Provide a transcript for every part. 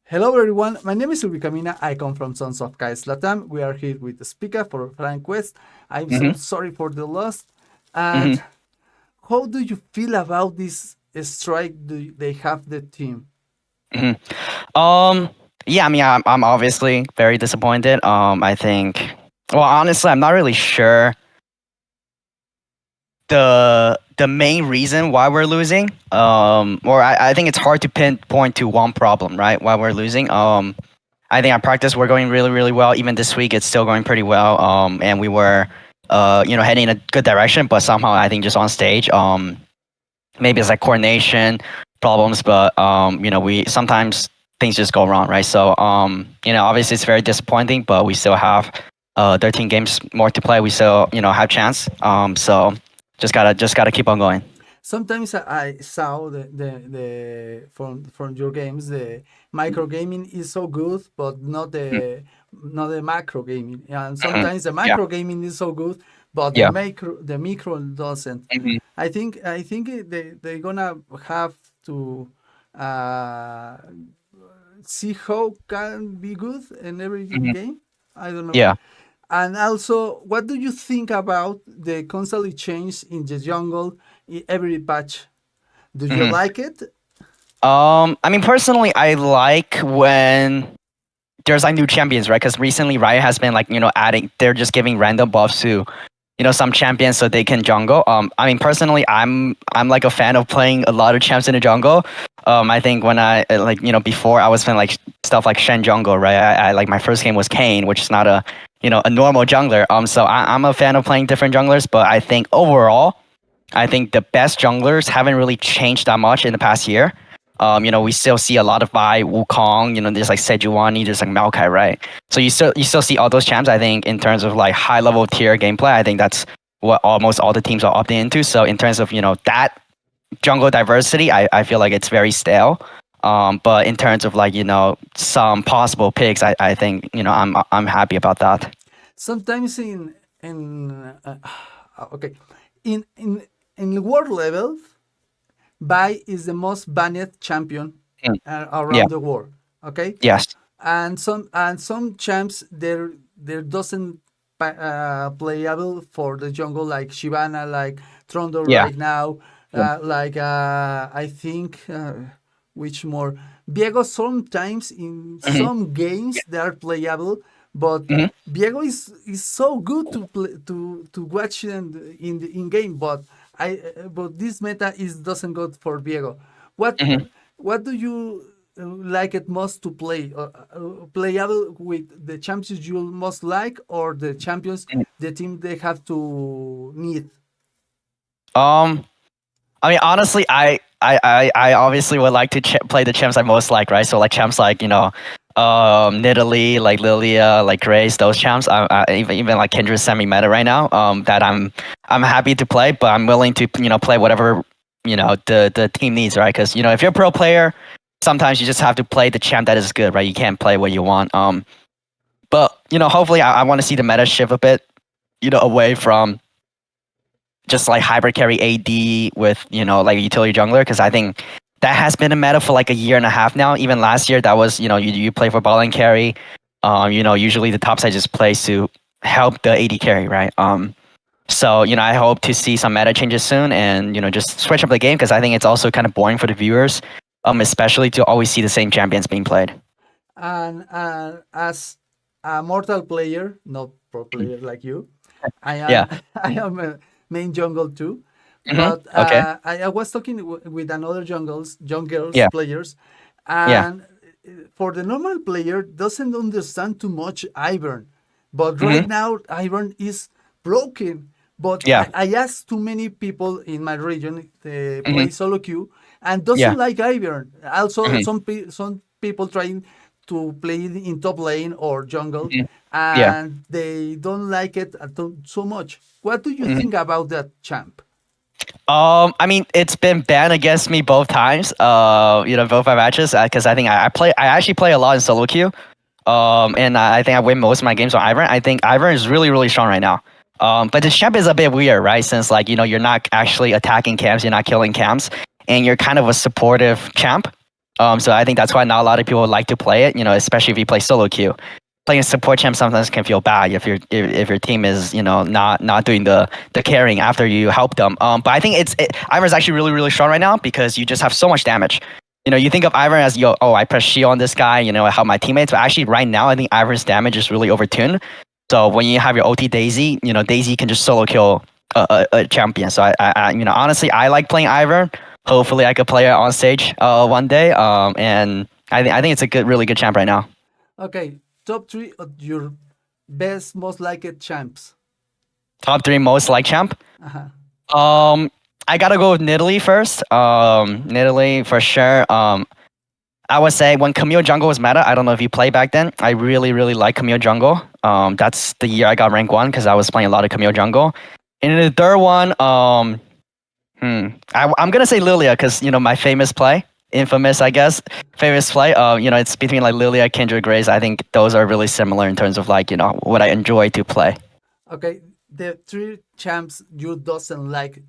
Hello everyone, my name is Iluhicamina. I come from Sons of Kais Latam. We are here with Spica for flyquest. I'm so Mm-hmm. sorry for the loss. And Mm-hmm. how do you feel about this strike they have the team? Mm-hmm. Yeah, I mean, I'm obviously very disappointed. I think, well, honestly, I'm not really sure the main reason why we're losing. Or I think it's hard to pinpoint to one problem, right? Why we're losing. I think our practice we're going really, really well. Even this week, it's still going pretty well. And we were, heading in a good direction. But somehow, I think just on stage, maybe it's like coordination problems, but we sometimes things just go wrong, right? So obviously it's very disappointing, but we still have 13 games more to play. We still have chance. So just gotta keep on going. Sometimes I saw the from your games the micro gaming is so good, but not the macro gaming. And Mm-hmm. sometimes the Yeah. macro gaming is so good, but Yeah. the micro doesn't. Hmm. I think they're gonna have to uh, see how can be good in every Hmm. game. I don't know. Yeah. And also, what do you think about the constantly change in the jungle in every patch? Do you Hmm. like it? I mean, personally, I like when there's like new champions, right? Because recently Riot has been like adding, they're just giving random buffs to some champions so they can jungle. I mean, personally, I'm like a fan of playing a lot of champs in the jungle. I think when I like before I was playing like stuff like Shen jungle, right? I like my first game was Kane, which is not a normal jungler. So I'm a fan of playing different junglers, but I think overall, I think the best junglers haven't really changed that much in the past year. We still see a lot of Vi, Wukong, there's like Sejuani, there's like Maokai, right? So you still see all those champs. I think in terms of like high level tier gameplay, I think that's what almost all the teams are opting into. So in terms of that jungle diversity, I feel like it's very stale. But in terms of like some possible picks, I think I'm happy about that. Sometimes in okay, in world level, Bai is the most banned champion Mm. Yeah. around the world. Okay, Yes. and some champs there doesn't playable for the jungle like Shyvana, like Trundle Yeah. right now, like I think which more Viego sometimes in Hmm. some games they are playable, but Hmm. Viego is so good to play to watch in game, but this meta is doesn't go for Viego. What Hmm. what do you like it most to play? Playable with the champions you most like, or the champions the team they have to need? Um. I mean, honestly, I obviously would like to play the champs I most like, right? So like champs like Nidalee, like Lilia, like Grace, those champs. Even like Kindred semi meta right now. That I'm happy to play, but I'm willing to play whatever the team needs, right? Because if you're a pro player, sometimes you just have to play the champ that is good, right? You can't play what you want. But hopefully I want to see the meta shift a bit, away from just like hybrid carry AD with like a utility jungler, because I think that has been a meta for like a year and a half now. Even last year, that was you play for ball and carry. Usually the top side just plays to help the AD carry, right? So I hope to see some meta changes soon, and just switch up the game, because I think it's also kind of boring for the viewers, especially to always see the same champions being played. And as a mortal player, not pro Mm. player like you, I Yeah. am I am a main jungle too. Hmm. But Okay. I was talking with another jungles Yeah. players, Yeah. and for the normal player doesn't understand too much Ivern, but right Hmm. now Ivern is broken. But Yeah. I asked too many people in my region Hmm. play solo queue and Yeah. doesn't like Ivern. Also, Hmm. some people trying to play in top lane or jungle, Hmm. Yeah. and they don't like it so much. What do you think about that champ? I mean, it's been banned against me both times. Both my matches, because I think I actually play a lot in solo queue. And I think I win most of my games on Ivern. I think Ivern is really, really strong right now. But this champ is a bit weird, right? Since like you're not actually attacking camps, you're not killing camps, and you're kind of a supportive champ. So I think that's why not a lot of people like to play it. Especially if you play solo queue. Playing support champ sometimes can feel bad if your team is not doing the carrying after you help them. But I think Ivor's actually really really strong right now because you just have so much damage. You think of Ivor as I press shield on this guy, I help my teammates. But actually right now I think Ivor's damage is really overtuned. So when you have your OT Daisy, Daisy can just solo kill a champion. So honestly I like playing Ivor. Hopefully I could play it on stage one day. And I think it's a really good champ right now. Okay, top three of your best, most liked champs. Top three most like champ. Uh-huh. I gotta go with Nidalee first. Nidalee for sure. I would say when Camille Jungle was meta, I don't know if you played back then. I really, really like Camille Jungle. That's the year I got rank 1 because I was playing a lot of Camille Jungle. And the third one, I'm gonna say Lilia because my famous play, infamous I guess, famous play. It's between like Lilia, Kindred, Grace. I think those are really similar in terms of like what I enjoy to play. Okay, the three champs you doesn't like.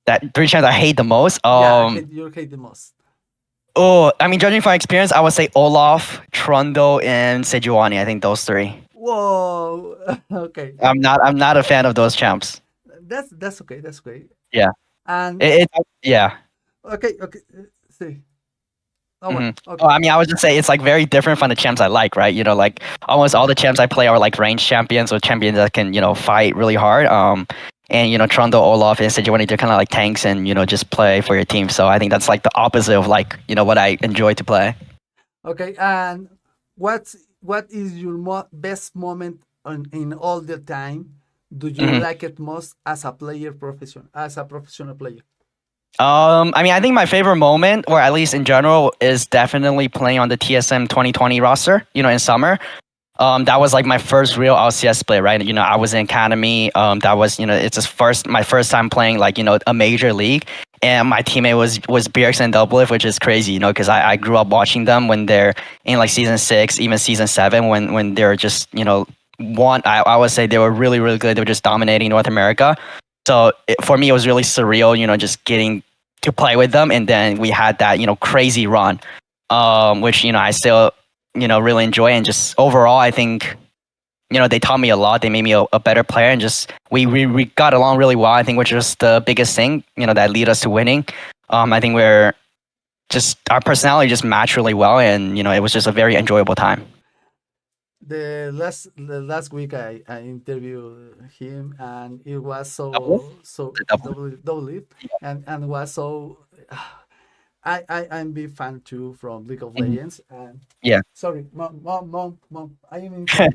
That 3 champs I hate the most. You hate the most. Oh, I mean, judging from experience, I would say Olaf, Trundle, and Sejuani. I think those 3. Whoa. Okay. I'm not a fan of those champs. That's okay. That's okay. Yeah. And yeah. okay. See. Oh, Okay. okay. I mean, I was just say it's like very different from the champs I like, right? Like almost all the champs I play are like range champions or champions that can fight really hard. And Trundle, Olaf, and Sejuani, they're kind of like tanks and just play for your team. So I think that's like the opposite of like what I enjoy to play. Okay, and what is your best moment in all the time? Do you like it most as a professional player? I mean, I think my favorite moment, or at least in general, is definitely playing on the TSM 2020 roster. In summer. That was like my first real LCS play, right? I was in academy. That was it's just my first time playing like a major league, and my teammate was BX and Doublelift, which is crazy, because I grew up watching them when they're in like season 6, even season 7, when they're just I would say they were really really good. They were just dominating North America. So for me, it was really surreal, just getting to play with them, and then we had that crazy run, which I still really enjoy. And just overall I think they taught me a lot. They made me a better player, and just we got along really well. I think, which was the biggest thing that lead us to winning. I think we're just our personality just matched really well, and it was just a very enjoyable time. The last week I interviewed him, and it was Double? so Double. double it, and was so. I'm big fan too from League of Mhm. Legends. And Yeah. sorry, mom, I am in sorry.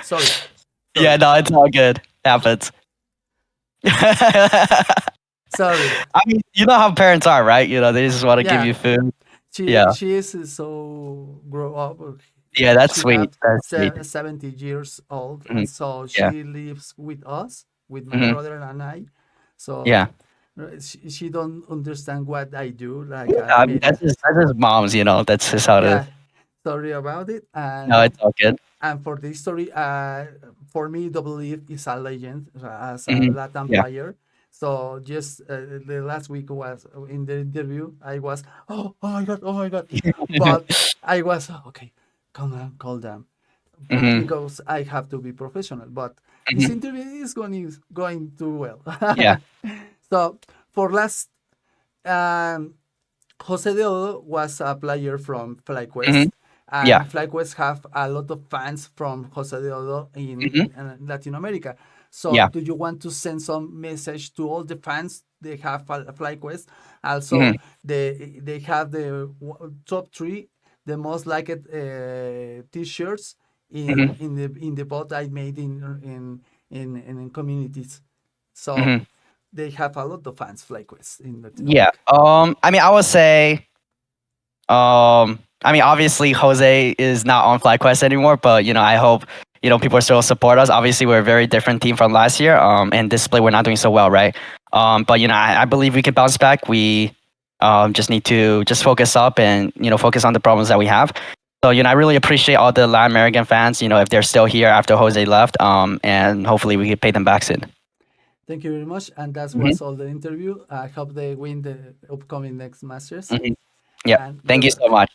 Sorry. Yeah, no, it's all good. Happens. Sorry. I mean, you know how parents are, right? They just want to give Yeah, you food. she Yeah. she is so grow up. Yeah, that's She sweet. have That's sweet. 70 years old, Mhm. and so Yeah. she lives with us, with my Mhm. brother and I. So Yeah. she don't understand what I do. Like I I mean, mean, that's just moms, That's just how it is. yeah, sorry about it. No, it's all good. And for the history, for me, W is a legend as a Mhm. Latin Yeah. player. So just the last week was in the interview, I was oh my god, but I was okay, calm down, Mhm. because I have to be professional. But this Mhm. interview is going too well. Yeah. So for last, um, Jose de Odo was a player from Mhm. flyquest, Yeah. and flyquest have a lot of fans from Jose de Odo Mhm. in Latin America. So Yeah. do you want to send some message to all the fans they have a flyquest? Also, Mhm. they have the top 3 the most liked t-shirts Mhm. in the bot I made in communities. So Mhm. they have a lot of fans flyquest in Latin Yeah. America. I mean, I would say, I mean, obviously Jose is not on FlyQuest anymore, but I hope people still support us. Obviously, we're a very different team from last year. And this split we're not doing so well, right? But I believe we can bounce back. We just need to just focus up and focus on the problems that we have. So I really appreciate all the Latin American fans. If they're still here after Jose left, and hopefully we can pay them back soon. Thank you very much. And that Mhm. was all the interview. I hope they win the upcoming next Masters. Mhm. Yeah. and Thank good you so luck. much.